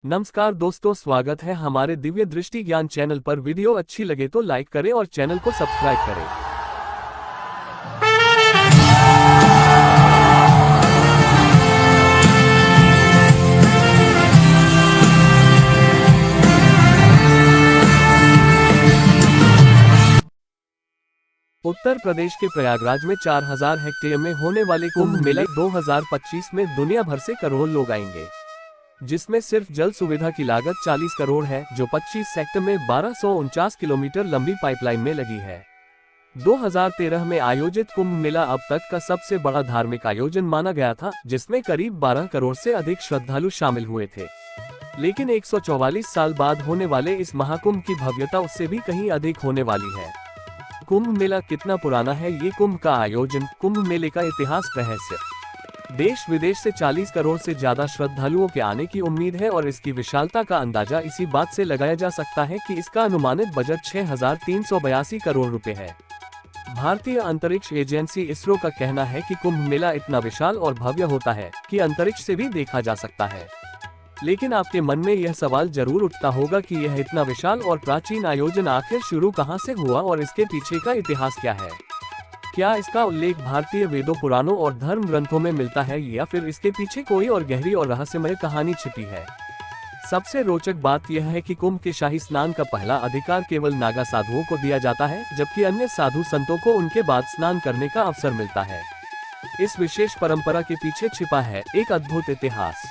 नमस्कार दोस्तों, स्वागत है हमारे दिव्य दृष्टि ज्ञान चैनल पर। वीडियो अच्छी लगे तो लाइक करें और चैनल को सब्सक्राइब करें। उत्तर प्रदेश के प्रयागराज में 4000 हेक्टेयर में होने वाले कुंभ मेले 2025 में दुनिया भर से करोड़ों लोग आएंगे, जिसमें सिर्फ जल सुविधा की लागत 40 करोड़ है, जो 25 सेक्टर में 1249 किलोमीटर लंबी पाइपलाइन में लगी है। 2013 में आयोजित कुंभ मेला अब तक का सबसे बड़ा धार्मिक आयोजन माना गया था, जिसमें करीब 12 करोड़ से अधिक श्रद्धालु शामिल हुए थे। लेकिन 144 साल बाद होने वाले इस महाकुंभ की भव्यता उससे भी कहीं अधिक होने वाली है। कुंभ मेला कितना पुराना है? ये कुंभ का आयोजन, कुंभ मेले का इतिहास, रहस्य। देश विदेश से 40 करोड़ से ज्यादा श्रद्धालुओं के आने की उम्मीद है और इसकी विशालता का अंदाजा इसी बात से लगाया जा सकता है कि इसका अनुमानित बजट 6382 करोड़ रुपए है। भारतीय अंतरिक्ष एजेंसी इसरो का कहना है कि कुंभ मेला इतना विशाल और भव्य होता है कि अंतरिक्ष से भी देखा जा सकता है। लेकिन आपके मन में यह सवाल जरूर उठता होगा कि यह इतना विशाल और प्राचीन आयोजन आखिर शुरू कहां से हुआ और इसके पीछे का इतिहास क्या है? क्या इसका उल्लेख भारतीय वेदों, पुराणों और धर्म ग्रंथों में मिलता है या फिर इसके पीछे कोई और गहरी और रहस्यमय कहानी छिपी है? सबसे रोचक बात यह है कि कुंभ के शाही स्नान का पहला अधिकार केवल नागा साधुओं को दिया जाता है, जबकि अन्य साधु संतों को उनके बाद स्नान करने का अवसर मिलता है। इस विशेष परंपरा के पीछे छिपा है एक अद्भुत इतिहास,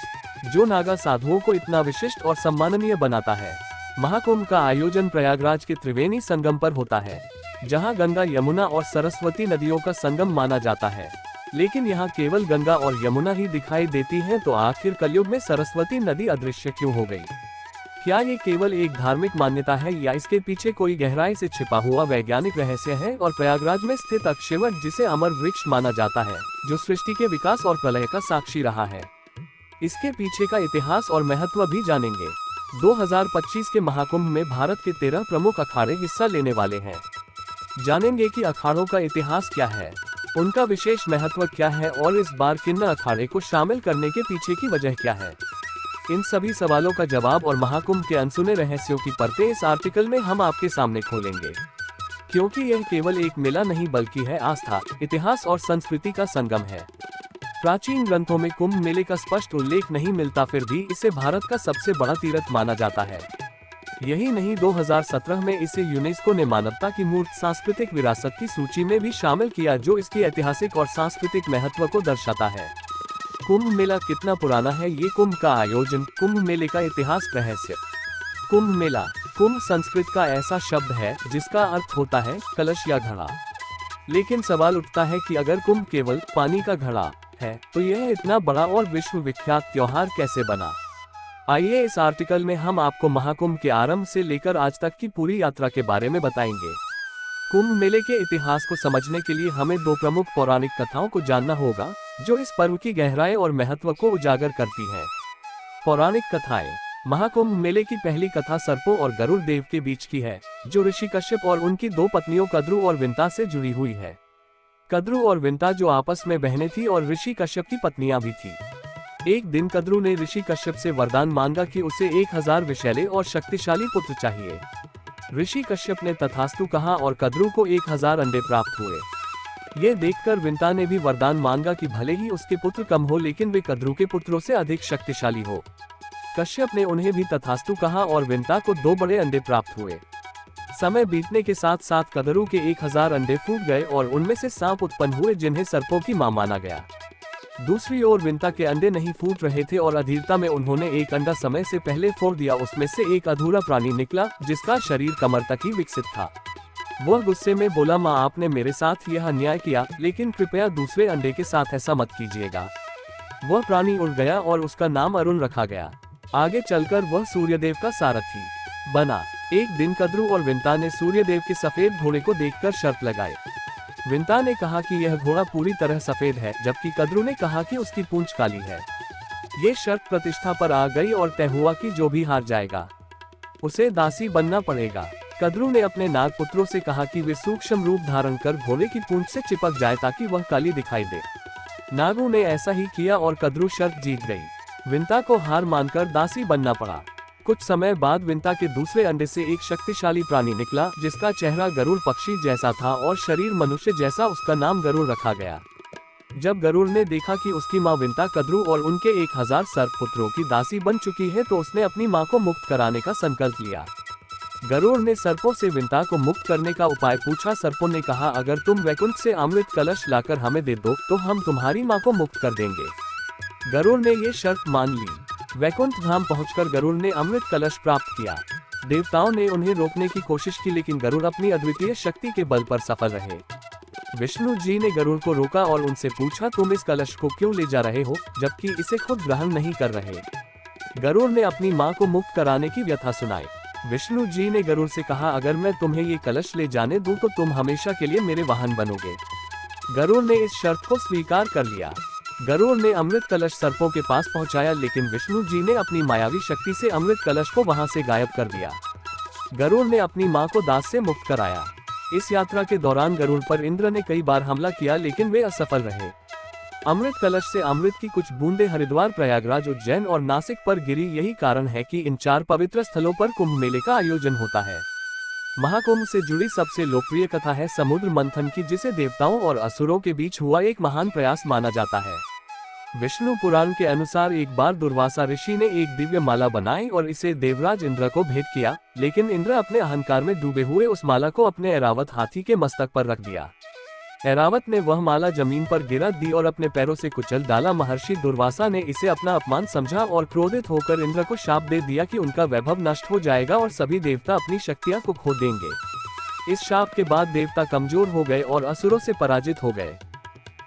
जो नागा साधुओं को इतना विशिष्ट और सम्माननीय बनाता है। महाकुंभ का आयोजन प्रयागराज के त्रिवेणी संगम पर होता है, जहां गंगा, यमुना और सरस्वती नदियों का संगम माना जाता है। लेकिन यहां केवल गंगा और यमुना ही दिखाई देती हैं, तो आखिर कलयुग में सरस्वती नदी अदृश्य क्यों हो गई? क्या ये केवल एक धार्मिक मान्यता है या इसके पीछे कोई गहराई से छिपा हुआ वैज्ञानिक रहस्य है? और प्रयागराज में स्थित अक्षयवट, जिसे अमर वृक्ष माना जाता है, जो सृष्टि के विकास और प्रलय का साक्षी रहा है, इसके पीछे का इतिहास और महत्व भी जानेंगे। 2025 के महाकुंभ में भारत के 13 प्रमुख अखाड़े हिस्सा लेने वाले हैं। जानेंगे कि अखाड़ों का इतिहास क्या है, उनका विशेष महत्व क्या है और इस बार किन अखाड़े को शामिल करने के पीछे की वजह क्या है। इन सभी सवालों का जवाब और महाकुंभ के अनसुने रहस्यों की परतें इस आर्टिकल में हम आपके सामने खोलेंगे, क्योंकि यह केवल एक मेला नहीं बल्कि है आस्था, इतिहास और संस्कृति का संगम है। प्राचीन ग्रंथों में कुंभ मेले का स्पष्ट उल्लेख नहीं मिलता, फिर भी इसे भारत का सबसे बड़ा तीर्थ माना जाता है। यही नहीं, 2017 में इसे यूनेस्को ने मानवता की मूर्त सांस्कृतिक विरासत की सूची में भी शामिल किया, जो इसके ऐतिहासिक और सांस्कृतिक महत्व को दर्शाता है। कुंभ मेला कितना पुराना है? ये कुंभ का आयोजन, कुंभ मेले का इतिहास, रहस्य। कुंभ मेला, कुंभ संस्कृत का ऐसा शब्द है जिसका अर्थ होता है कलश या घड़ा। लेकिन सवाल उठता है कि अगर कुंभ केवल पानी का घड़ा है, तो यह इतना बड़ा और विश्व विख्यात त्योहार कैसे बना? आइए इस आर्टिकल में हम आपको महाकुंभ के आरंभ से लेकर आज तक की पूरी यात्रा के बारे में बताएंगे। कुंभ मेले के इतिहास को समझने के लिए हमें दो प्रमुख पौराणिक कथाओं को जानना होगा, जो इस पर्व की गहराई और महत्व को उजागर करती हैं। पौराणिक कथाएं। महाकुंभ मेले की पहली कथा सर्पों और गरुड़ देव के बीच की है, जो ऋषि कश्यप और उनकी दो पत्नियों कद्रु और विंता से जुड़ी हुई है। कद्रु और विंता जो आपस में बहनें थी और ऋषि कश्यप की पत्नियां भी थी। एक दिन कद्रु ने ऋषि कश्यप से वरदान मांगा कि उसे 1000 विषैले और शक्तिशाली पुत्र चाहिए। ऋषि कश्यप ने तथास्तु कहा और कद्रु को 1000 अंडे प्राप्त हुए। ये देखकर विंता ने भी वरदान मांगा कि भले ही उसके पुत्र कम हो, लेकिन वे कद्रु के पुत्रों से अधिक शक्तिशाली हो। कश्यप ने उन्हें भी तथास्तु कहा और विंता को 2 बड़े अंडे प्राप्त हुए। समय बीतने के साथ साथ कद्रु के 1000 अंडे फूट गए और उनमें से सांप उत्पन्न हुए, जिन्हें सर्पों की मां माना गया। दूसरी ओर विंता के अंडे नहीं फूट रहे थे और अधीरता में उन्होंने एक अंडा समय से पहले फोड़ दिया। उसमें से एक अधूरा प्राणी निकला, जिसका शरीर कमर तक ही विकसित था। वह गुस्से में बोला, माँ, आपने मेरे साथ यह अन्याय किया, लेकिन कृपया दूसरे अंडे के साथ ऐसा मत कीजिएगा। वह प्राणी उड़ गया और उसका नाम अरुण रखा गया। आगे चलकर वह सूर्यदेव का सारथी बना। एक दिन कद्रु और विंता ने सूर्यदेव के सफेद घोड़े को देखकर शर्त लगाई। विंता ने कहा कि यह घोड़ा पूरी तरह सफेद है, जबकि कद्रु ने कहा कि उसकी पूंछ काली है। ये शर्त प्रतिष्ठा पर आ गई और तय हुआ कि जो भी हार जाएगा उसे दासी बनना पड़ेगा। कद्रु ने अपने नाग पुत्रों से कहा कि वे सूक्ष्म रूप धारण कर घोड़े की पूंछ से चिपक जाए ताकि वह काली दिखाई दे। नागों ने ऐसा ही किया और कद्रु शर्त जीत गई। विंता को हार मानकर दासी बनना पड़ा। कुछ समय बाद विंता के दूसरे अंडे से एक शक्तिशाली प्राणी निकला, जिसका चेहरा गरुड़ पक्षी जैसा था और शरीर मनुष्य जैसा। उसका नाम गरुड़ रखा गया। जब गरुड़ ने देखा कि उसकी मां विंता कद्रू और उनके 1000 सर्पपुत्रों की दासी बन चुकी है, तो उसने अपनी मां को मुक्त कराने का संकल्प लिया। गरुड़ ने सर्पों से विंता को मुक्त करने का उपाय पूछा। सर्पों ने कहा, अगर तुम वैकुंठ से अमृत कलश लाकर हमें दे दो तो हम तुम्हारी मां को मुक्त कर देंगे। गरुड़ ने ये शर्त मान ली। वैकुंठ धाम पहुंचकर गरुड़ ने अमृत कलश प्राप्त किया। देवताओं ने उन्हें रोकने की कोशिश की, लेकिन गरुड़ अपनी अद्वितीय शक्ति के बल पर सफल रहे। विष्णु जी ने गरुड़ को रोका और उनसे पूछा, तुम इस कलश को क्यों ले जा रहे हो, जबकि इसे खुद ग्रहण नहीं कर रहे। गरुड़ ने अपनी मां को मुक्त कराने की व्यथा सुनाई। विष्णु जी ने गरुड़ से कहा, अगर मैं तुम्हें ये कलश ले जाने दूं तो तुम हमेशा के लिए मेरे वाहन बनोगे। गरुड़ ने इस शर्त को स्वीकार कर लिया। गरुड़ ने अमृत कलश सर्पों के पास पहुंचाया, लेकिन विष्णु जी ने अपनी मायावी शक्ति से अमृत कलश को वहां से गायब कर दिया। गरुड़ ने अपनी मां को दास से मुक्त कराया। इस यात्रा के दौरान गरुड़ पर इंद्र ने कई बार हमला किया, लेकिन वे असफल रहे। अमृत कलश से अमृत की कुछ बूंदें हरिद्वार, प्रयागराज, उज्जैन और नासिक पर गिरी। यही कारण है कि इन 4 पवित्र स्थलों पर कुंभ मेले का आयोजन होता है। महाकुंभ से जुड़ी सबसे लोकप्रिय कथा है समुद्र मंथन की, जिसे देवताओं और असुरों के बीच हुआ एक महान प्रयास माना जाता है। विष्णु पुराण के अनुसार एक बार दुर्वासा ऋषि ने एक दिव्य माला बनाई और इसे देवराज इंद्र को भेंट किया, लेकिन इंद्र अपने अहंकार में डूबे हुए उस माला को अपने ऐरावत हाथी के मस्तक पर रख दिया। ऐरावत ने वह माला जमीन पर गिरा दी और अपने पैरों से कुचल डाला। महर्षि दुर्वासा ने इसे अपना अपमान समझा और क्रोधित होकर इंद्र को शाप दे दिया कि उनका वैभव नष्ट हो जाएगा और सभी देवता अपनी शक्तियां को खो देंगे। इस शाप के बाद देवता कमजोर हो गए और असुरों से पराजित हो गए।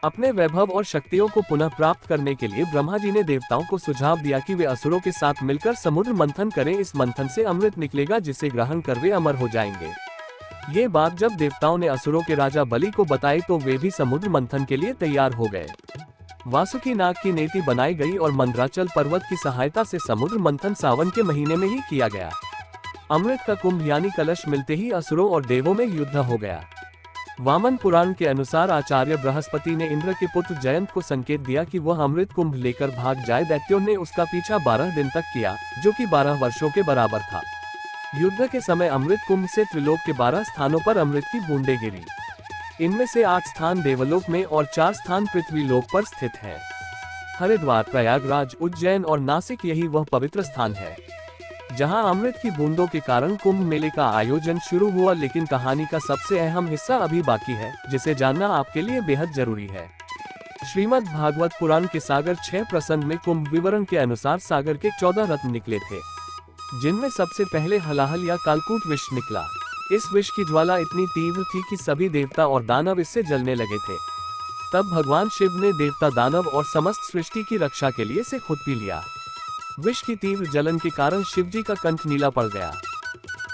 अपने वैभव और शक्तियों को पुनः प्राप्त करने के लिए ब्रह्मा जी ने देवताओं को सुझाव दिया कि वे असुरों के साथ मिलकर समुद्र मंथन करें। इस मंथन से अमृत निकलेगा, जिसे ग्रहण कर वे अमर हो जाएंगे। ये बात जब देवताओं ने असुरों के राजा बलि को बताई तो वे भी समुद्र मंथन के लिए तैयार हो गए। वासुकी नाग की नेति बनाई गई और मंदराचल पर्वत की सहायता से समुद्र मंथन सावन के महीने में ही किया गया। अमृत का कुंभ यानी कलश मिलते ही असुरों और देवों में युद्ध हो गया। वामन पुराण के अनुसार आचार्य बृहस्पति ने इंद्र के पुत्र जयंत को संकेत दिया कि वह अमृत कुंभ लेकर भाग जाए। दैत्यों ने उसका पीछा 12 दिन तक किया, जो कि 12 वर्षों के बराबर था। युद्ध के समय अमृत कुंभ से त्रिलोक के 12 स्थानों पर अमृत की बूंदें गिरी। इनमें से 8 स्थान देवलोक में और 4 स्थान पृथ्वीलोक पर स्थित है। हरिद्वार, प्रयागराज, उज्जैन और नासिक यही वह पवित्र स्थान है जहां अमृत की बूंदों के कारण कुंभ मेले का आयोजन शुरू हुआ। लेकिन कहानी का सबसे अहम हिस्सा अभी बाकी है, जिसे जानना आपके लिए बेहद जरूरी है। श्रीमद् भागवत पुराण के सागर 6 प्रसंग में कुंभ विवरण के अनुसार सागर के 14 रत्न निकले थे, जिनमें सबसे पहले हलाहल या कालकूट विष निकला। इस विष की ज्वाला इतनी तीव्र थी कि सभी देवता और दानव इससे जलने लगे थे। तब भगवान शिव ने देवता, दानव और समस्त सृष्टि की रक्षा के लिए इसे खुद पी लिया। विष की तीव्र जलन के कारण शिवजी का कंठ नीला पड़ गया,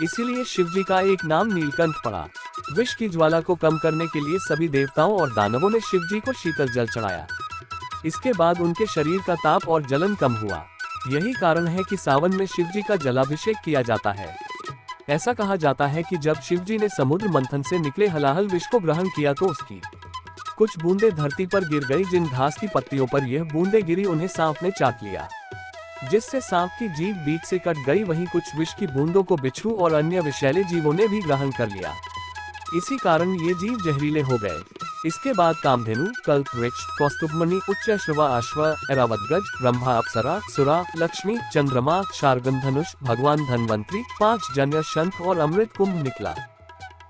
इसीलिए शिवजी का एक नाम नीलकंठ पड़ा। विष की ज्वाला को कम करने के लिए सभी देवताओं और दानवों ने शिवजी को शीतल जल चढ़ाया। इसके बाद उनके शरीर का ताप और जलन कम हुआ। यही कारण है कि सावन में शिवजी का जलाभिषेक किया जाता है। ऐसा कहा जाता है कि जब शिवजी ने समुद्र मंथन से निकले हलाहल विष को ग्रहण किया तो उसकी कुछ बूंदें धरती पर गिर गई। जिन घास की पत्तियों पर यह बूंदें गिरी उन्हें सांप ने चाट लिया, जिससे सांप की जीभ बीच से कट गई। वहीं कुछ विष की बूंदों को बिच्छू और अन्य विषैले जीवों ने भी ग्रहण कर लिया। इसी कारण ये जीव जहरीले हो गए। इसके बाद कामधेनु, कल्प वृक्ष, कौस्तुभमणि, उच्चैश्रवा अश्व, ऐरावत गज, ब्रह्मा, अप्सरा, सुरा, लक्ष्मी, चंद्रमा, शार्गन धनुष, भगवान धन्वंतरी, 5 जन्य शंख और अमृत कुंभ निकला,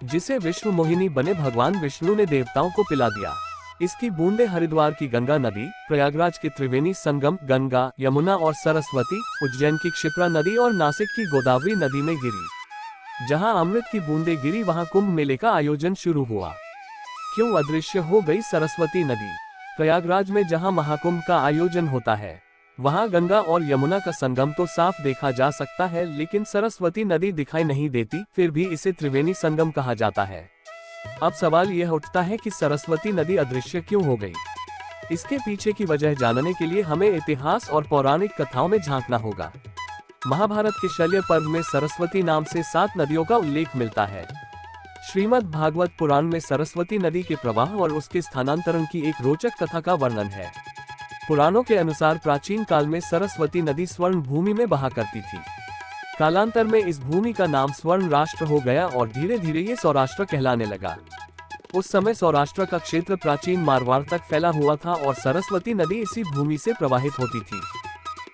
जिसे विश्व मोहिनी बने भगवान विष्णु ने देवताओं को पिला दिया। इसकी बूंदें हरिद्वार की गंगा नदी, प्रयागराज के त्रिवेणी संगम गंगा, यमुना और सरस्वती, उज्जैन की क्षिप्रा नदी और नासिक की गोदावरी नदी में गिरी। जहां अमृत की बूंदें गिरी वहां कुंभ मेले का आयोजन शुरू हुआ। क्यों अदृश्य हो गई सरस्वती नदी? प्रयागराज में जहां महाकुंभ का आयोजन होता है वहां गंगा और यमुना का संगम तो साफ देखा जा सकता है, लेकिन सरस्वती नदी दिखाई नहीं देती। फिर भी इसे त्रिवेणी संगम कहा जाता है। अब सवाल यह उठता है कि सरस्वती नदी अदृश्य क्यों हो गई? इसके पीछे की वजह जानने के लिए हमें इतिहास और पौराणिक कथाओं में झांकना होगा। महाभारत के शल्य पर्व में सरस्वती नाम से 7 नदियों का उल्लेख मिलता है। श्रीमद् भागवत पुराण में सरस्वती नदी के प्रवाह और उसके स्थानांतरण की एक रोचक कथा का वर्णन है। पुराणों के अनुसार प्राचीन काल में सरस्वती नदी स्वर्ण भूमि में बहा करती थी। कालांतर में इस भूमि का नाम स्वर्ण राष्ट्र हो गया और धीरे धीरे ये सौराष्ट्र कहलाने लगा। उस समय सौराष्ट्र का क्षेत्र प्राचीन मारवाड़ तक फैला हुआ था और सरस्वती नदी इसी भूमि से प्रवाहित होती थी।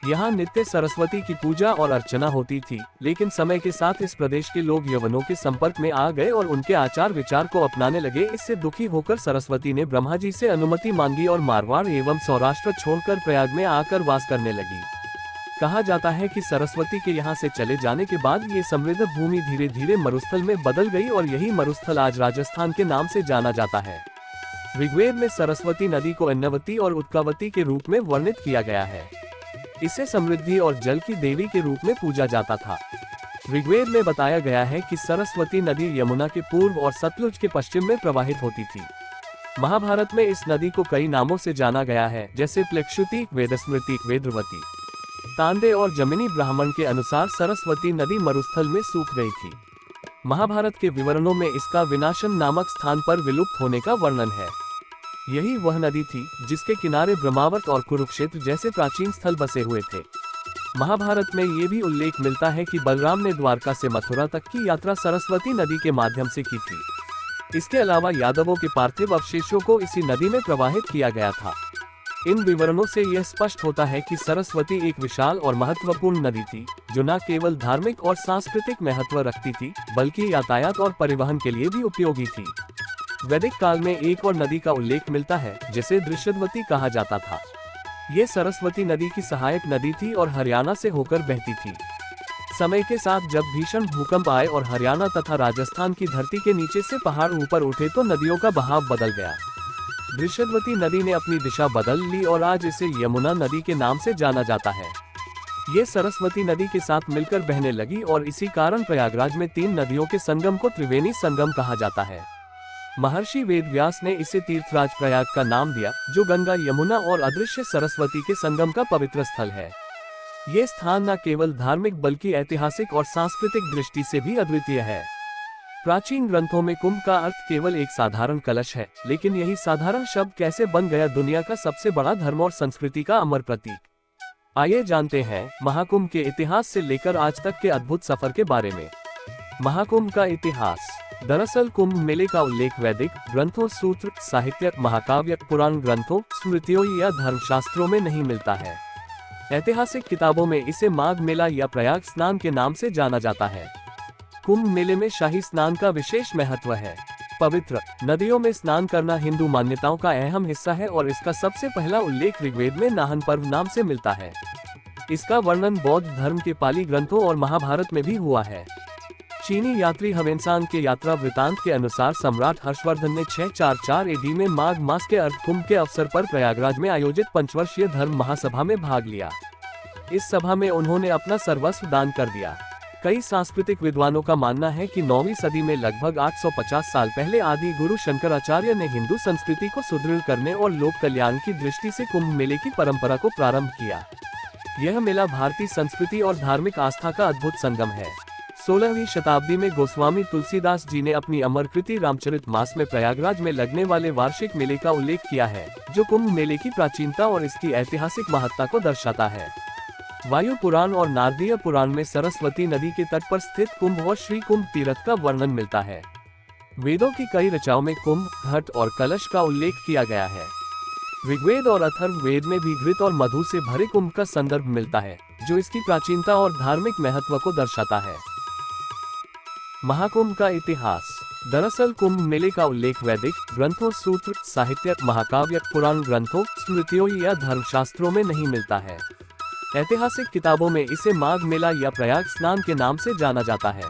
यहाँ नित्य सरस्वती की पूजा और अर्चना होती थी, लेकिन समय के साथ इस प्रदेश के लोग यवनों के संपर्क में आ गए और उनके आचार विचार को अपनाने लगे। इससे दुखी होकर सरस्वती ने ब्रह्मा जी से अनुमति मांगी और मारवाड़ एवं सौराष्ट्र छोड़कर प्रयाग में आकर वास करने लगी। कहा जाता है कि सरस्वती के यहाँ से चले जाने के बाद ये समृद्ध भूमि धीरे धीरे मरुस्थल में बदल गई और यही मरुस्थल आज राजस्थान के नाम से जाना जाता है। ऋग्वेद में सरस्वती नदी को अन्नवती और उत्कावती के रूप में वर्णित किया गया है। इसे समृद्धि और जल की देवी के रूप में पूजा जाता था। ऋग्वेद में बताया गया है कि सरस्वती नदी यमुना के पूर्व और सतलुज के पश्चिम में प्रवाहित होती थी। महाभारत में इस नदी को कई नामों से जाना गया है, जैसे प्लेक्षुति, वेदस्मृति, वेद्रवती। तांडे और जमिनी ब्राह्मण के अनुसार सरस्वती नदी मरुस्थल में सूख गई थी। महाभारत के विवरणों में इसका विनाशन नामक स्थान पर विलुप्त होने का वर्णन है। यही वह नदी थी जिसके किनारे ब्रह्मावर्त और कुरुक्षेत्र जैसे प्राचीन स्थल बसे हुए थे। महाभारत में ये भी उल्लेख मिलता है कि बलराम ने द्वारका से मथुरा तक की यात्रा सरस्वती नदी के माध्यम से की थी। इसके अलावा यादवों के पार्थिव अवशेषों को इसी नदी में प्रवाहित किया गया था। इन विवरणों से यह स्पष्ट होता है कि सरस्वती एक विशाल और महत्वपूर्ण नदी थी, जो न केवल धार्मिक और सांस्कृतिक महत्व रखती थी, बल्कि यातायात और परिवहन के लिए भी उपयोगी थी। वैदिक काल में एक और नदी का उल्लेख मिलता है, जिसे दृश्यवती कहा जाता था। ये सरस्वती नदी की सहायक नदी थी और हरियाणा से होकर बहती थी। समय के साथ जब भीषण भूकंप आए और हरियाणा तथा राजस्थान की धरती के नीचे से पहाड़ ऊपर उठे तो नदियों का बहाव बदल गया। दृश्यवती नदी ने अपनी दिशा बदल ली और आज इसे यमुना नदी के नाम से जाना जाता है। ये सरस्वती नदी के साथ मिलकर बहने लगी और इसी कारण प्रयागराज में 3 नदियों के संगम को त्रिवेणी संगम कहा जाता है। महर्षि वेदव्यास ने इसे तीर्थराज प्रयाग का नाम दिया, जो गंगा, यमुना और अदृश्य सरस्वती के संगम का पवित्र स्थल है। ये स्थान न केवल धार्मिक बल्कि ऐतिहासिक और सांस्कृतिक दृष्टि से भी अद्वितीय है। प्राचीन ग्रंथों में कुंभ का अर्थ केवल एक साधारण कलश है, लेकिन यही साधारण शब्द कैसे बन गया दुनिया का सबसे बड़ा धर्म और संस्कृति का अमर प्रतीक। आइए जानते हैं महाकुंभ के इतिहास से लेकर आज तक के अद्भुत सफर के बारे में। महाकुंभ का इतिहास। दरअसल कुंभ मेले का उल्लेख वैदिक ग्रंथों, सूत्र, साहित्य, महाकाव्य, पुराण ग्रंथों, स्मृतियों या धर्मशास्त्रों में नहीं मिलता है। ऐतिहासिक किताबों में इसे माघ मेला या प्रयाग स्नान के नाम से जाना जाता है। कुंभ मेले में शाही स्नान का विशेष महत्व है। पवित्र नदियों में स्नान करना हिंदू मान्यताओं का अहम हिस्सा है और इसका सबसे पहला उल्लेख ऋग्वेद में नाहन पर्व नाम से मिलता है। इसका वर्णन बौद्ध धर्म के पाली ग्रंथों और महाभारत में भी हुआ है। चीनी यात्री ह्वेनसांग के यात्रा वृतांत के अनुसार सम्राट हर्षवर्धन ने 644 AD में माघ मास के अर्थ कुंभ के अवसर पर प्रयागराज में आयोजित पंचवर्षीय धर्म महासभा में भाग लिया। इस सभा में उन्होंने अपना सर्वस्व दान कर दिया। कई सांस्कृतिक विद्वानों का मानना है कि 9वीं सदी में लगभग 850 साल पहले आदि गुरु शंकराचार्य ने हिंदू संस्कृति को सुदृढ़ करने और लोक कल्याण की दृष्टि से कुंभ मेले की परंपरा को प्रारंभ किया। यह मेला भारतीय संस्कृति और धार्मिक आस्था का अद्भुत संगम है। 16वीं शताब्दी में गोस्वामी तुलसीदास जी ने अपनी अमर कृति रामचरितमानस में प्रयागराज में लगने वाले वार्षिक मेले का उल्लेख किया है, जो कुंभ मेले की प्राचीनता और इसकी ऐतिहासिक महत्ता को दर्शाता है। वायु पुराण और नारदीय पुराण में सरस्वती नदी के तट पर स्थित कुंभ और श्री कुंभ तीर्थ का वर्णन मिलता है। वेदों की कई रचनाओं में कुंभ, घट और कलश का उल्लेख किया गया है। ऋग्वेद और अथर्ववेद में भी घृत और मधु से भरे कुंभ का संदर्भ मिलता है, जो इसकी प्राचीनता और धार्मिक महत्व को दर्शाता है। महाकुंभ का इतिहास। दरअसल कुंभ मेले का उल्लेख वैदिक ग्रंथों, सूत्र, साहित्य, महाकाव्य, पुराण ग्रंथों, स्मृतियों या धर्मशास्त्रों में नहीं मिलता है। ऐतिहासिक किताबों में इसे माघ मेला या प्रयाग स्नान के नाम से जाना जाता है।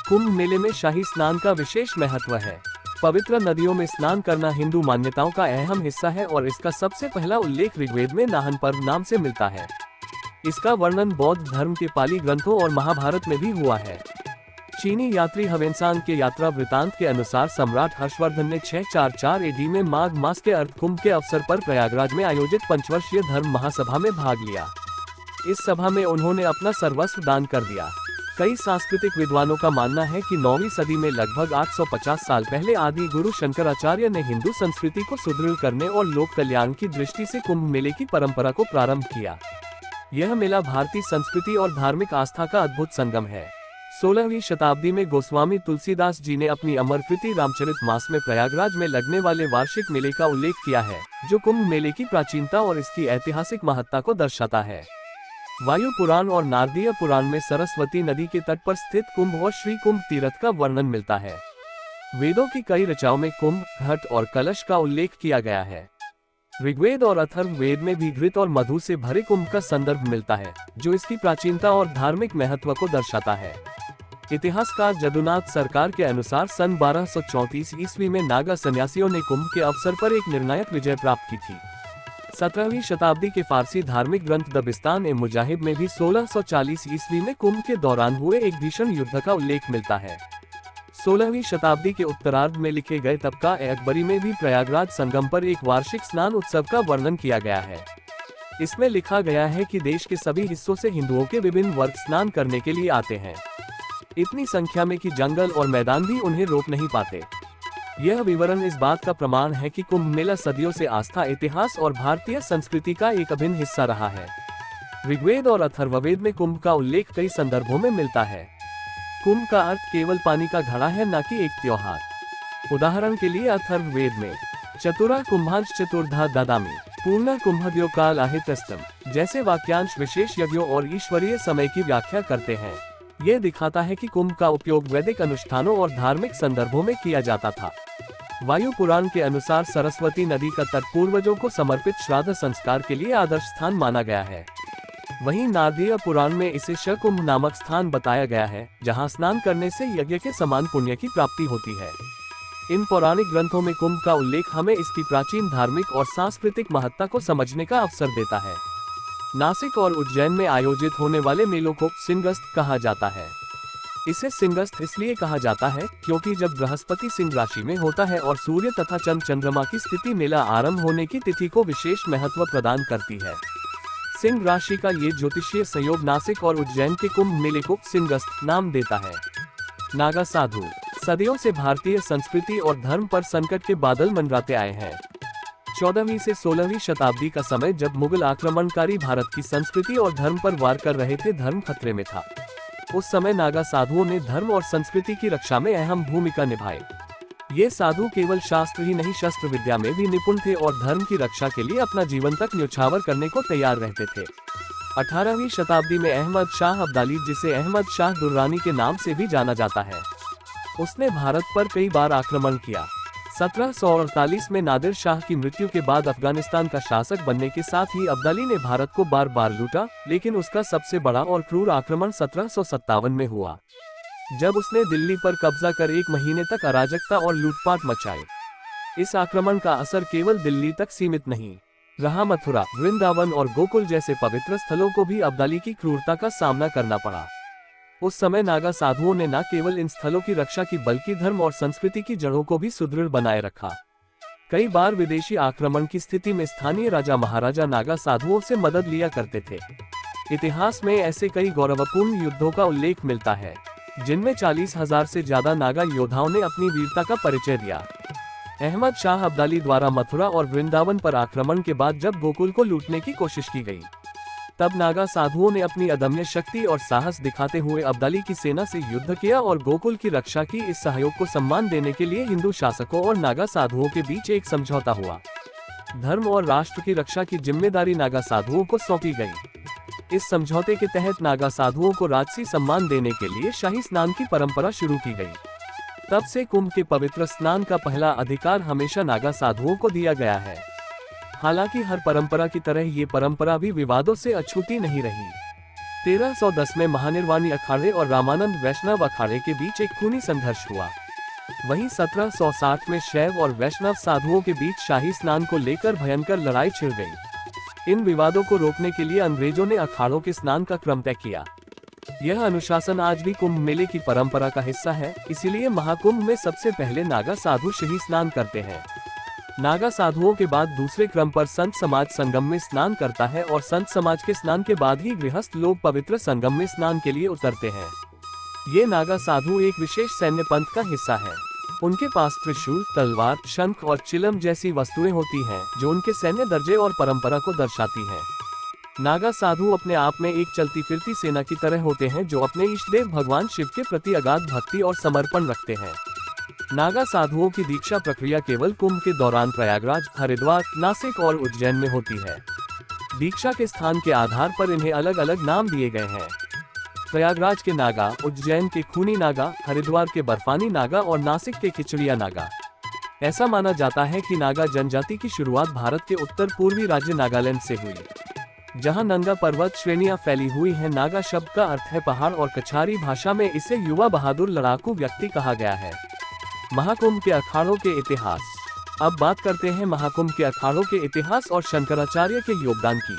कुंभ मेले में शाही स्नान का विशेष महत्व है। पवित्र नदियों में स्नान करना हिंदू मान्यताओं का अहम हिस्सा है और इसका सबसे पहला उल्लेख ऋग्वेद में नाहन पर्व नाम से मिलता है। इसका वर्णन बौद्ध धर्म के पाली ग्रंथों और महाभारत में भी हुआ है। चीनी यात्री ह्वेनसांग के यात्रा वृतांत के अनुसार सम्राट हर्षवर्धन ने 644 AD में माघ मास के अर्थ कुंभ के अवसर पर प्रयागराज में आयोजित पंचवर्षीय धर्म महासभा में भाग लिया। इस सभा में उन्होंने अपना सर्वस्व दान कर दिया। कई सांस्कृतिक विद्वानों का मानना है कि 9वीं सदी में लगभग 850 साल पहले आदि गुरु शंकराचार्य ने हिंदू संस्कृति को सुदृढ़ करने और लोक कल्याण की दृष्टि से कुंभ मेले की परंपरा को प्रारंभ किया। यह मेला भारतीय संस्कृति और धार्मिक आस्था का अद्भुत संगम है। 16वीं शताब्दी में गोस्वामी तुलसीदास जी ने अपनी अमरकृति रामचरितमानस में प्रयागराज में लगने वाले वार्षिक मेले का उल्लेख किया है, जो कुंभ मेले की प्राचीनता और इसकी ऐतिहासिक महत्ता को दर्शाता है। वायु पुराण और नारदीय पुराण में सरस्वती नदी के तट पर स्थित कुंभ और श्री कुंभ तीर्थ का वर्णन मिलता है। वेदों की कई रचनाओं में कुंभ, घट और कलश का उल्लेख किया गया है। ऋग्वेद और अथर्ववेद में भी घृत और मधु से भरे कुंभ का संदर्भ मिलता है, जो इसकी प्राचीनता और धार्मिक महत्व को दर्शाता है। इतिहासकार जदुनाथ सरकार के अनुसार सन 1234 ईस्वी में नागा सन्यासियों ने कुंभ के अवसर पर एक निर्णायक विजय प्राप्त की थी। 17वीं शताब्दी के फारसी धार्मिक ग्रंथ दबिस्तान ए मुजाहिब में भी 1640 ईस्वी में कुंभ के दौरान हुए एक भीषण युद्ध का उल्लेख मिलता है। 16वीं शताब्दी के उत्तरार्ध में लिखे गए तबका ए अकबरी में भी प्रयागराज संगम पर एक वार्षिक स्नान उत्सव का वर्णन किया गया है। इसमें लिखा गया है कि देश के सभी हिस्सों से हिंदुओं के विभिन्न वर्ग स्नान करने के लिए आते हैं, इतनी संख्या में कि जंगल और मैदान भी उन्हें रोक नहीं पाते। यह विवरण इस बात का प्रमाण है कि कुंभ मेला सदियों से आस्था, इतिहास और भारतीय संस्कृति का एक अभिन्न हिस्सा रहा है। ऋग्वेद और अथर्ववेद में कुंभ का उल्लेख कई संदर्भों में मिलता है। कुंभ का अर्थ केवल पानी का घड़ा है, न कि एक त्योहार। उदाहरण के लिए अथर्ववेद में चतुरा कुंभांश चतुर्धा ददामि पूर्ण कुंभद्यो काल आहितस्तम जैसे वाक्यांश विशेष यज्ञों और ईश्वरीय समय की व्याख्या करते हैं। ये दिखाता है कि कुंभ का उपयोग वैदिक अनुष्ठानों और धार्मिक संदर्भों में किया जाता था। वायु पुराण के अनुसार सरस्वती नदी का तट पूर्वजों को समर्पित श्राद्ध संस्कार के लिए आदर्श स्थान माना गया है। वहीं नारदीय पुराण में इसे शकुंभ नामक स्थान बताया गया है, जहां स्नान करने से यज्ञ के समान पुण्य की प्राप्ति होती है। इन पौराणिक ग्रंथों में कुंभ का उल्लेख हमें इसकी प्राचीन धार्मिक और सांस्कृतिक महत्ता को समझने का अवसर देता है। नासिक और उज्जैन में आयोजित होने वाले मेलों को सिंहस्थ कहा जाता है। इसे सिंहस्थ इसलिए कहा जाता है क्योंकि जब बृहस्पति सिंह राशि में होता है और सूर्य तथा चंद्रमा की स्थिति मेला आरंभ होने की तिथि को विशेष महत्व प्रदान करती है। सिंह राशि का ये ज्योतिषीय संयोग नासिक और उज्जैन के कुंभ मेले को सिंहस्थ नाम देता है। नागा साधु सदियों से भारतीय संस्कृति और धर्म पर संकट के बादल मंडराते आए हैं। 14वीं से 16वीं शताब्दी का समय जब मुगल आक्रमणकारी भारत की संस्कृति और धर्म पर वार कर रहे थे, धर्म खतरे में था। उस समय नागा साधुओं ने धर्म और संस्कृति की रक्षा में अहम भूमिका निभाई। ये साधु केवल शास्त्र ही नहीं, शस्त्र विद्या में भी निपुण थे और धर्म की रक्षा के लिए अपना जीवन तक न्यौछावर करने को तैयार रहते थे। 18वीं शताब्दी में अहमद शाह अब्दाली, जिसे अहमद शाह दुर्रानी के नाम से भी जाना जाता है, उसने भारत पर कई बार आक्रमण किया। 1748 में नादिर शाह की मृत्यु के बाद अफगानिस्तान का शासक बनने के साथ ही अब्दाली ने भारत को बार बार लूटा, लेकिन उसका सबसे बड़ा और क्रूर आक्रमण 1757 में हुआ, जब उसने दिल्ली पर कब्जा कर 1 महीने तक अराजकता और लूटपाट मचाई। इस आक्रमण का असर केवल दिल्ली तक सीमित नहीं रहा, मथुरा, वृंदावन और गोकुल जैसे पवित्र स्थलों को भी अब्दाली की क्रूरता का सामना करना पड़ा। उस समय नागा साधुओं ने न केवल इन स्थलों की रक्षा की, बल्कि धर्म और संस्कृति की जड़ों को भी सुदृढ़ बनाए रखा। कई बार विदेशी आक्रमण की स्थिति में स्थानीय राजा महाराजा नागा साधुओं से मदद लिया करते थे। इतिहास में ऐसे कई गौरवपूर्ण युद्धों का उल्लेख मिलता है, जिनमें 40,000 से ज्यादा नागा योद्धाओं ने अपनी वीरता का परिचय दिया। अहमद शाह अब्दाली द्वारा मथुरा और वृंदावन पर आक्रमण के बाद जब गोकुल को लूटने की कोशिश की गई, तब नागा साधुओं ने अपनी अदम्य शक्ति और साहस दिखाते हुए अब्दाली की सेना से युद्ध किया और गोकुल की रक्षा की। इस सहयोग को सम्मान देने के लिए हिंदू शासकों और नागा साधुओं के बीच एक समझौता हुआ। धर्म और राष्ट्र की रक्षा की जिम्मेदारी नागा साधुओं को सौंपी गई। इस समझौते के तहत नागा साधुओं को राजसी सम्मान देने के लिए शाही स्नान की परंपरा शुरू की गई। तब से कुंभ के पवित्र स्नान का पहला अधिकार हमेशा नागा साधुओं को दिया गया है। हालांकि हर परंपरा की तरह ये परंपरा भी विवादों से अछूती नहीं रही। 1310 में महानिर्वाणी अखाड़े और रामानंद वैष्णव अखाड़े के बीच एक खूनी संघर्ष हुआ। वहीं 1760 में शैव और वैष्णव साधुओं के बीच शाही स्नान को लेकर भयंकर लड़ाई छिड़ गई। इन विवादों को रोकने के लिए अंग्रेजों ने अखाड़ों के स्नान का क्रम तय किया। यह अनुशासन आज भी कुंभ मेले की परंपरा का हिस्सा है। इसीलिए महाकुंभ में सबसे पहले नागा साधु शाही स्नान करते हैं। नागा साधुओं के बाद दूसरे क्रम पर संत समाज संगम में स्नान करता है और संत समाज के स्नान के बाद ही गृहस्थ लोग पवित्र संगम में स्नान के लिए उतरते हैं। ये नागा साधु एक विशेष सैन्य पंथ का हिस्सा है। उनके पास त्रिशूल, तलवार, शंख और चिलम जैसी वस्तुएं होती हैं, जो उनके सैन्य दर्जे और परंपरा को दर्शाती हैं। नागा साधु अपने आप में एक चलती फिरती सेना की तरह होते हैं, जो अपने इष्ट देव भगवान शिव के प्रति अगाध भक्ति और समर्पण रखते हैं। नागा साधुओं की दीक्षा प्रक्रिया केवल कुंभ के दौरान प्रयागराज, हरिद्वार, नासिक और उज्जैन में होती है। दीक्षा के स्थान के आधार पर इन्हें अलग अलग नाम दिए गए हैं। प्रयागराज के नागा, उज्जैन के खूनी नागा, हरिद्वार के बर्फानी नागा और नासिक के खिचड़िया नागा। ऐसा माना जाता है कि नागा जनजाति की शुरुआत भारत के उत्तर पूर्वी राज्य नागालैंड से हुई, जहां नंगा पर्वत श्रेणियां फैली हुई हैं। नागा शब्द का अर्थ है पहाड़ और कछारी भाषा में इसे युवा बहादुर लड़ाकू व्यक्ति कहा गया है। महाकुंभ के अखाड़ों के इतिहास। अब बात करते हैं महाकुंभ के अखाड़ों के इतिहास और शंकराचार्य के योगदान की।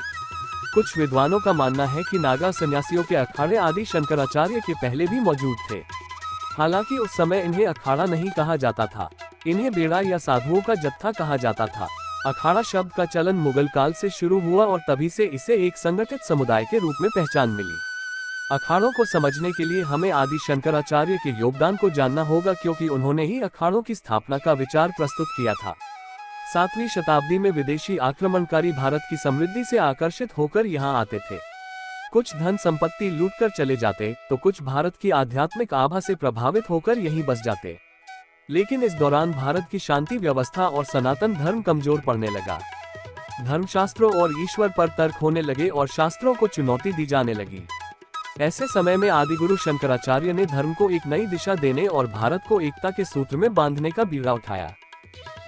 कुछ विद्वानों का मानना है कि नागा सन्यासियों के अखाड़े आदि शंकराचार्य के पहले भी मौजूद थे। हालांकि उस समय इन्हें अखाड़ा नहीं कहा जाता था, इन्हें बेड़ा या साधुओं का जत्था कहा जाता था। अखाड़ा शब्द का चलन मुगल काल से शुरू हुआ और तभी से इसे एक संगठित समुदाय के रूप में पहचान मिली। अखाड़ों को समझने के लिए हमें आदि शंकराचार्य के योगदान को जानना होगा, क्योंकि उन्होंने ही अखाड़ों की स्थापना का विचार प्रस्तुत किया था। 7वीं शताब्दी में विदेशी आक्रमणकारी भारत की समृद्धि से आकर्षित होकर यहाँ आते थे। कुछ धन संपत्ति लूटकर चले जाते, तो कुछ भारत की आध्यात्मिक आभा से प्रभावित होकर यहीं बस जाते। लेकिन इस दौरान भारत की शांति व्यवस्था और सनातन धर्म कमजोर पड़ने लगा। धर्मशास्त्रों और ईश्वर पर तर्क होने लगे और शास्त्रों को चुनौती दी जाने लगी। ऐसे समय में आदिगुरु शंकराचार्य ने धर्म को एक नई दिशा देने और भारत को एकता के सूत्र में बांधने का बीड़ा उठाया।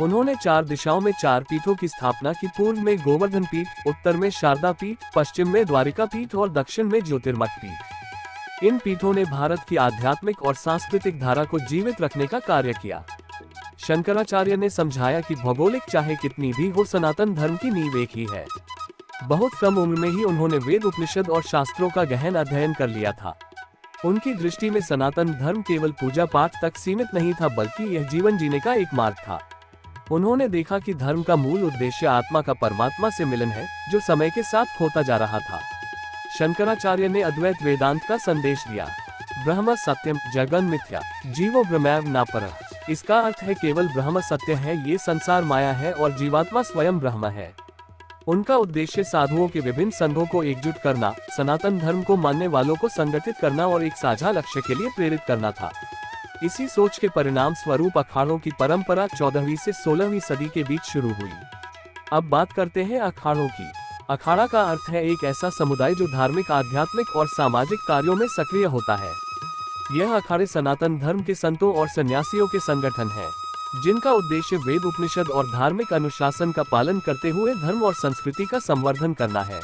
उन्होंने 4 दिशाओं में 4 पीठों की स्थापना की। पूर्व में गोवर्धन पीठ, उत्तर में शारदा पीठ, पश्चिम में द्वारिका पीठ और दक्षिण में ज्योतिर्मठ पीठ। इन पीठों ने भारत की आध्यात्मिक और सांस्कृतिक धारा को जीवित रखने का कार्य किया। शंकराचार्य ने समझाया कि भौगोलिक चाहे कितनी भी हो, सनातन धर्म की नींव एक ही है। बहुत कम उम्र में ही उन्होंने वेद, उपनिषद और शास्त्रों का गहन अध्ययन कर लिया था। उनकी दृष्टि में सनातन धर्म केवल पूजा पाठ तक सीमित नहीं था, बल्कि यह जीवन जीने का एक मार्ग था। उन्होंने देखा कि धर्म का मूल उद्देश्य आत्मा का परमात्मा से मिलन है, जो समय के साथ खोता जा रहा था। शंकराचार्य ने अद्वैत वेदांत का संदेश दिया। ब्रह्म सत्यम जगन मिथ्या, जीवो ब्रह्मैव न परः। इसका अर्थ है केवल ब्रह्म सत्य है, ये संसार माया है और जीवात्मा स्वयं ब्रह्म है। उनका उद्देश्य साधुओं के विभिन्न संघों को एकजुट करना, सनातन धर्म को मानने वालों को संगठित करना और एक साझा लक्ष्य के लिए प्रेरित करना था। इसी सोच के परिणाम स्वरूप अखाड़ों की परंपरा 14वीं से 16वीं सदी के बीच शुरू हुई। अब बात करते हैं अखाड़ों की। अखाड़ा का अर्थ है एक ऐसा समुदाय जो धार्मिक, आध्यात्मिक और सामाजिक कार्यों में सक्रिय होता है। यह अखाड़े सनातन धर्म के संतों और सन्यासियों के संगठन हैं, जिनका उद्देश्य वेद, उपनिषद और धार्मिक अनुशासन का पालन करते हुए धर्म और संस्कृति का संवर्धन करना है।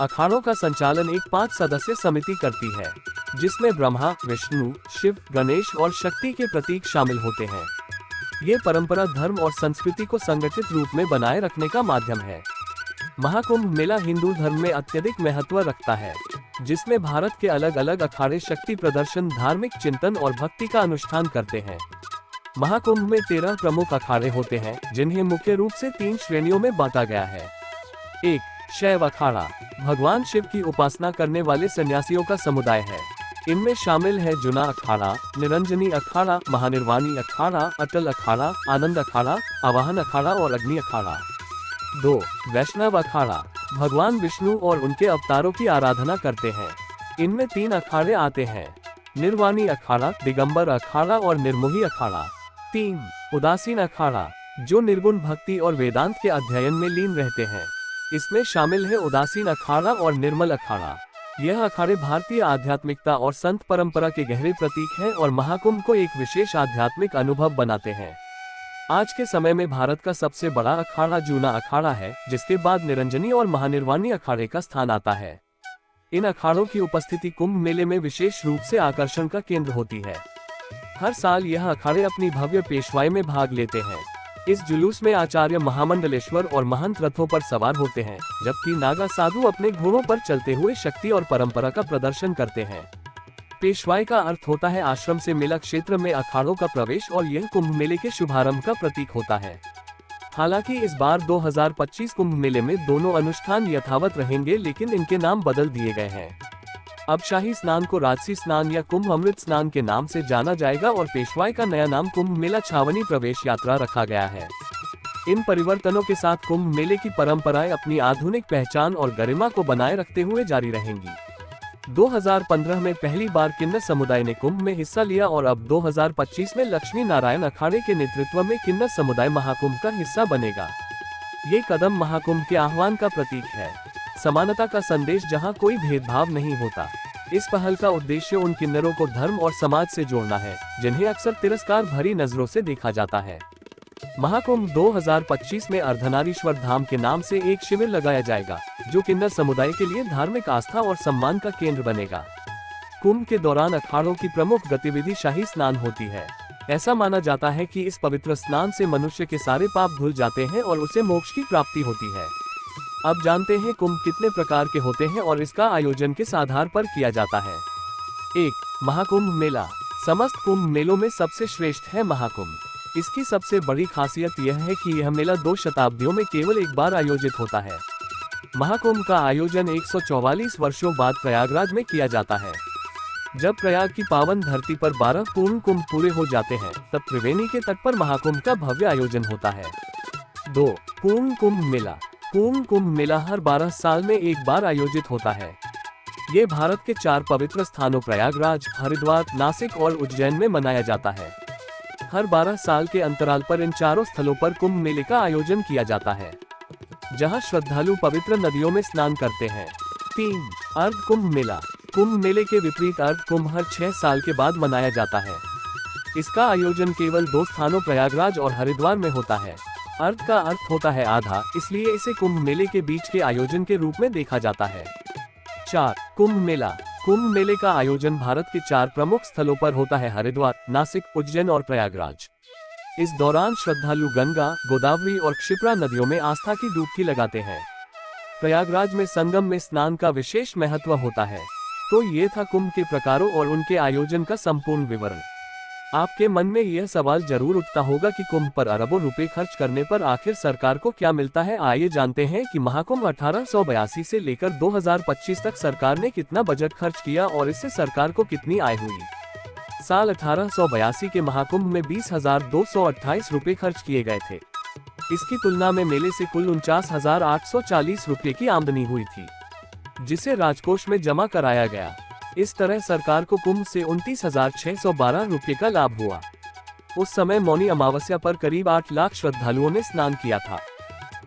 अखाड़ों का संचालन एक 5 सदस्य समिति करती है, जिसमें ब्रह्मा, विष्णु, शिव, गणेश और शक्ति के प्रतीक शामिल होते हैं। ये परंपरा धर्म और संस्कृति को संगठित रूप में बनाए रखने का माध्यम है। महाकुंभ मेला हिंदू धर्म में अत्यधिक महत्व रखता है, जिसमें भारत के अलग अलग अखाड़े शक्ति प्रदर्शन, धार्मिक चिंतन और भक्ति का अनुष्ठान करते हैं। महाकुंभ में 13 प्रमुख अखाड़े होते हैं, जिन्हें मुख्य रूप से 3 श्रेणियों में बांटा गया है। 1. शैव अखाड़ा, भगवान शिव की उपासना करने वाले सन्यासियों का समुदाय है। इनमें शामिल है जुना अखाड़ा, निरंजनी अखाड़ा, महानिर्वाणी अखाड़ा, अटल अखाड़ा, आनंद अखाड़ा, आवाहन अखाड़ा और अग्नि अखाड़ा। 2. वैष्णव अखाड़ा, भगवान विष्णु और उनके अवतारों की आराधना करते हैं। इनमें 3 अखाड़े आते हैं, निर्वाणी अखाड़ा, दिगंबर अखाड़ा और निर्मोही अखाड़ा। 3. उदासीन अखाड़ा, जो निर्गुण भक्ति और वेदांत के अध्ययन में लीन रहते हैं। इसमें शामिल है उदासीन अखाड़ा और निर्मल अखाड़ा। यह अखाड़े भारतीय आध्यात्मिकता और संत परंपरा के गहरे प्रतीक हैं और महाकुंभ को एक विशेष आध्यात्मिक अनुभव बनाते हैं। आज के समय में भारत का सबसे बड़ा अखाड़ा जूना अखाड़ा है, जिसके बाद निरंजनी और महानिर्वाणी अखाड़े का स्थान आता है। इन अखाड़ों की उपस्थिति कुंभ मेले में विशेष रूप से आकर्षण का केंद्र होती है। हर साल यह अखाड़े अपनी भव्य पेशवाई में भाग लेते हैं। इस जुलूस में आचार्य महामंडलेश्वर और महंत रथों पर सवार होते हैं, जबकि नागा साधु अपने घोड़ों पर चलते हुए शक्ति और परंपरा का प्रदर्शन करते हैं। पेशवाई का अर्थ होता है आश्रम से मेला क्षेत्र में अखाड़ों का प्रवेश, और यह कुंभ मेले के शुभारंभ का प्रतीक होता है। हालांकि इस बार 2025 कुंभ मेले में दोनों अनुष्ठान यथावत रहेंगे, लेकिन इनके नाम बदल दिए गए हैं। अब शाही स्नान को राजसी स्नान या कुंभ अमृत स्नान के नाम से जाना जाएगा और पेशवाई का नया नाम कुंभ मेला छावनी प्रवेश यात्रा रखा गया है। इन परिवर्तनों के साथ कुंभ मेले की परंपराएं अपनी आधुनिक पहचान और गरिमा को बनाए रखते हुए जारी रहेंगी। 2015 में पहली बार किन्नर समुदाय ने कुंभ में हिस्सा लिया और अब 2025 में लक्ष्मी नारायण अखाड़े के नेतृत्व में किन्नर समुदाय महाकुंभ का हिस्सा बनेगा। ये कदम महाकुंभ के आह्वान का प्रतीक है, समानता का संदेश जहां कोई भेदभाव नहीं होता। इस पहल का उद्देश्य उन किन्नरों को धर्म और समाज से जोड़ना है, जिन्हें अक्सर तिरस्कार भरी नजरों से देखा जाता है। महाकुंभ 2025 में अर्धनारीश्वर धाम के नाम से एक शिविर लगाया जाएगा, जो किन्नर समुदाय के लिए धार्मिक आस्था और सम्मान का केंद्र बनेगा। कुंभ के दौरान अखाड़ों की प्रमुख गतिविधि शाही स्नान होती है। ऐसा माना जाता है कि इस पवित्र स्नान से मनुष्य के सारे पाप धुल जाते हैं और उसे मोक्ष की प्राप्ति होती है। अब जानते हैं कुंभ कितने प्रकार के होते हैं और इसका आयोजन किस आधार पर किया जाता है। 1. महाकुंभ मेला। समस्त कुंभ मेलों में सबसे श्रेष्ठ है महाकुंभ। इसकी सबसे बड़ी खासियत यह है कि यह मेला 2 शताब्दियों में केवल एक बार आयोजित होता है। महाकुंभ का आयोजन 144 वर्षों बाद प्रयागराज में किया जाता है। जब प्रयाग की पावन धरती पर 12 पूर्ण कुंभ पूरे हो जाते हैं, तब त्रिवेणी के तट पर महाकुंभ का भव्य आयोजन होता है। 2. पूर्ण कुंभ मेला। पूर्ण कुंभ मेला हर 12 साल में एक बार आयोजित होता है। ये भारत के 4 पवित्र स्थानों प्रयागराज, हरिद्वार, नासिक और उज्जैन में मनाया जाता है। हर 12 साल के अंतराल पर इन चारों स्थलों पर कुंभ मेले का आयोजन किया जाता है, जहां श्रद्धालु पवित्र नदियों में स्नान करते हैं। 3. अर्ध कुंभ मेला। कुंभ मेले के विपरीत अर्ध कुंभ हर 6 साल के बाद मनाया जाता है। इसका आयोजन केवल 2 स्थानों प्रयागराज और हरिद्वार में होता है। अर्ध का अर्थ होता है आधा, इसलिए इसे कुंभ मेले के बीच के आयोजन के रूप में देखा जाता है। 4. कुंभ मेला। कुंभ मेले का आयोजन भारत के 4 प्रमुख स्थलों पर होता है: हरिद्वार, नासिक, उज्जैन और प्रयागराज। इस दौरान श्रद्धालु गंगा, गोदावरी और क्षिप्रा नदियों में आस्था की डुबकी लगाते हैं। प्रयागराज में संगम में स्नान का विशेष महत्व होता है। तो ये था कुंभ के प्रकारों और उनके आयोजन का संपूर्ण विवरण। आपके मन में यह सवाल जरूर उठता होगा कि कुंभ पर अरबों रुपए खर्च करने पर आखिर सरकार को क्या मिलता है। आइए जानते हैं कि महाकुंभ 1882 से लेकर 2025 तक सरकार ने कितना बजट खर्च किया और इससे सरकार को कितनी आय हुई। साल 1882 के महाकुंभ में 20,228 रुपए खर्च किए गए थे। इसकी तुलना में मेले से कुल 49,840 रुपए की आमदनी हुई थी, जिसे राजकोष में जमा कराया गया। इस तरह सरकार को कुंभ से 29,612 रुपए का लाभ हुआ। उस समय मौनी अमावस्या पर करीब 8 लाख श्रद्धालुओं ने स्नान किया था,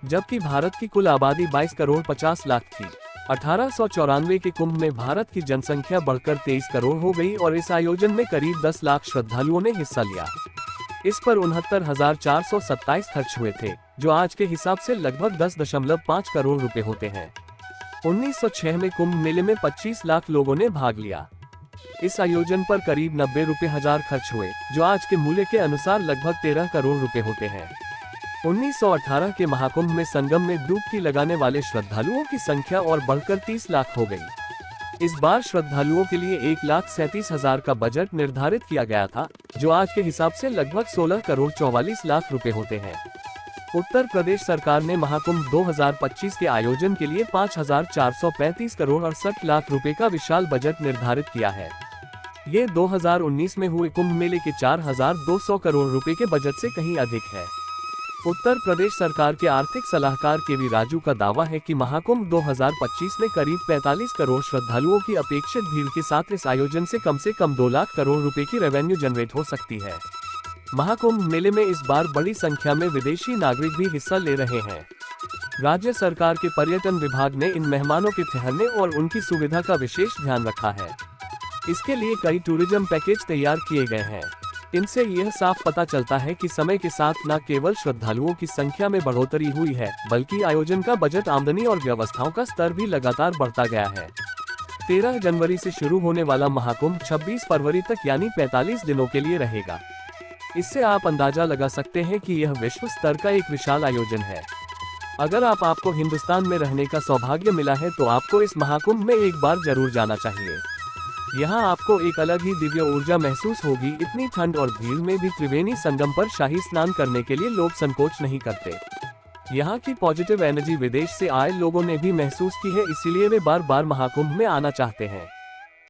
जबकि भारत की कुल आबादी 22 करोड़ 50 लाख थी। 1894 के कुंभ में भारत की जनसंख्या बढ़कर 23 करोड़ हो गई और इस आयोजन में करीब 10 लाख श्रद्धालुओं ने हिस्सा लिया। इस पर 69,427 खर्च हुए थे, जो आज के हिसाब से लगभग 10.5 करोड़ रुपए होते हैं। 1906 में कुंभ मेले में 25 लाख लोगों ने भाग लिया। इस आयोजन पर करीब 90 रुपए हजार खर्च हुए, जो आज के मूल्य के अनुसार लगभग 13 करोड़ रुपए होते हैं। 1918 के महाकुंभ में संगम में डुबकी लगाने वाले श्रद्धालुओं की संख्या और बढ़कर 30 लाख हो गई। इस बार श्रद्धालुओं के लिए 1,37,000 का बजट निर्धारित किया गया था, जो आज के हिसाब से लगभग 16 करोड़ 44 लाख रुपए होते हैं। उत्तर प्रदेश सरकार ने महाकुंभ 2025 के आयोजन के लिए 5,435 करोड़ 68 लाख रुपए का विशाल बजट निर्धारित किया है। ये 2019 में हुए कुंभ मेले के 4,200 करोड़ रुपए के बजट से कहीं अधिक है। उत्तर प्रदेश सरकार के आर्थिक सलाहकार के.वी. राजू का दावा है कि महाकुंभ 2025 में करीब 45 करोड़ श्रद्धालुओं की अपेक्षित भीड़ के साथ इस आयोजन से कम 2 लाख करोड़ रुपए की रेवेन्यू जनरेट हो सकती है। महाकुंभ मेले में इस बार बड़ी संख्या में विदेशी नागरिक भी हिस्सा ले रहे हैं। राज्य सरकार के पर्यटन विभाग ने इन मेहमानों के ठहरने और उनकी सुविधा का विशेष ध्यान रखा है। इसके लिए कई टूरिज्म पैकेज तैयार किए गए हैं। इनसे यह साफ पता चलता है कि समय के साथ न केवल श्रद्धालुओं की संख्या में बढ़ोतरी हुई है, बल्कि आयोजन का बजट, आमदनी और व्यवस्थाओं का स्तर भी लगातार बढ़ता गया है। 13 जनवरी से शुरू होने वाला महाकुंभ 26 फरवरी तक यानी 45 दिनों के लिए रहेगा। इससे आप अंदाजा लगा सकते हैं कि यह विश्व स्तर का एक विशाल आयोजन है। अगर आपको हिंदुस्तान में रहने का सौभाग्य मिला है तो आपको इस महाकुंभ में एक बार जरूर जाना चाहिए। यहाँ आपको एक अलग ही दिव्य ऊर्जा महसूस होगी। इतनी ठंड और भीड़ में भी त्रिवेणी संगम पर शाही स्नान करने के लिए लोग संकोच नहीं करते। यहाँ की पॉजिटिव एनर्जी विदेश से आए लोगों ने भी महसूस की है, इसीलिए वे बार बार महाकुंभ में आना चाहते हैं।